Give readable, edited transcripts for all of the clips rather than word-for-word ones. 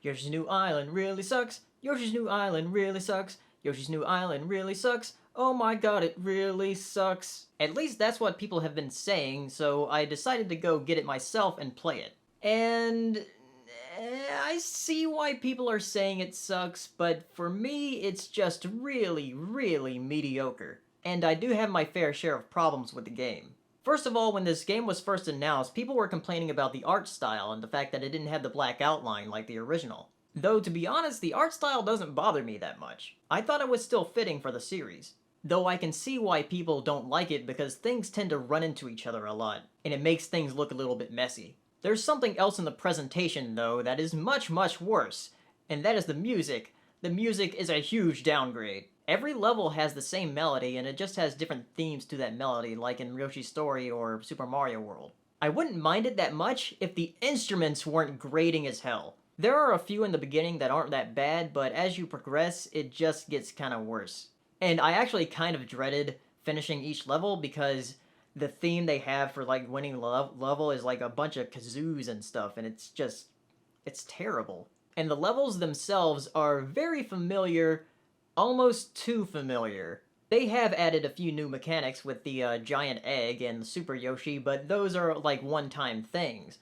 Yoshi's New Island really sucks. Yoshi's New Island really sucks. Yoshi's New Island really sucks. Oh my god, it really sucks. At least that's what people have been saying, so I decided to go get it myself and play it. And I see why people are saying it sucks, but for me, it's just really, really mediocre. And I do have my fair share of problems with the game. First of all, when this game was first announced, people were complaining about the art style and the fact that it didn't have the black outline like the original. Though, to be honest, the art style doesn't bother me that much. I thought it was still fitting for the series. Though I can see why people don't like it because things tend to run into each other a lot, and it makes things look a little bit messy. There's something else in the presentation, though, that is much, much worse, and that is the music. The music is a huge downgrade. Every level has the same melody, and it just has different themes to that melody, like in Yoshi's Story or Super Mario World. I wouldn't mind it that much if the instruments weren't grating as hell. There are a few in the beginning that aren't that bad, but as you progress, it just gets kinda worse. And I actually kind of dreaded finishing each level because the theme they have for like winning the level is like a bunch of kazoos and stuff, and it's terrible. And the levels themselves are very familiar, almost too familiar. They have added a few new mechanics with the giant egg and the Super Yoshi, but those are like one-time things.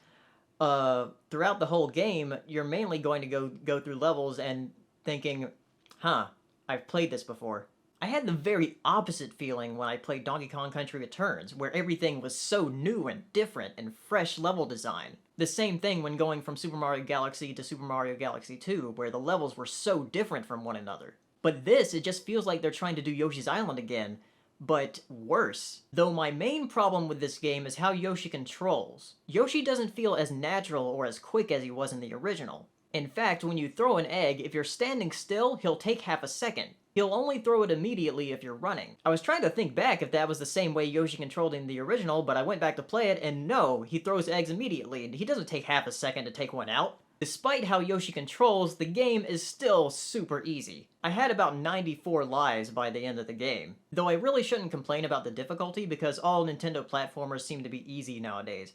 Throughout the whole game, you're mainly going to go through levels and thinking, huh, I've played this before. I had the very opposite feeling when I played Donkey Kong Country Returns, where everything was so new and different and fresh level design. The same thing when going from Super Mario Galaxy to Super Mario Galaxy 2, where the levels were so different from one another. But this, it just feels like they're trying to do Yoshi's Island again, but worse. Though my main problem with this game is how Yoshi controls. Yoshi doesn't feel as natural or as quick as he was in the original. In fact, when you throw an egg, if you're standing still, he'll take half a second. He'll only throw it immediately if you're running. I was trying to think back if that was the same way Yoshi controlled in the original, but I went back to play it, and no, he throws eggs immediately. He doesn't take half a second to take one out. Despite how Yoshi controls, the game is still super easy. I had about 94 lives by the end of the game. Though I really shouldn't complain about the difficulty because all Nintendo platformers seem to be easy nowadays.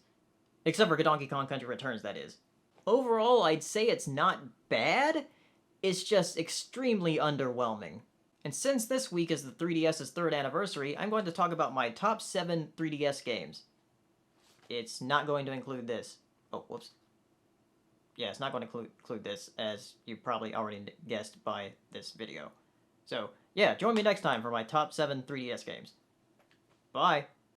Except for Donkey Kong Country Returns, that is. Overall, I'd say it's not bad, it's just extremely underwhelming. And since this week is the 3DS's 3rd anniversary, I'm going to talk about my top 7 3DS games. It's not going to include this. Oh, whoops. Yeah, it's not going to include this, as you probably already guessed by this video. So, yeah, join me next time for my top 7 3DS games. Bye!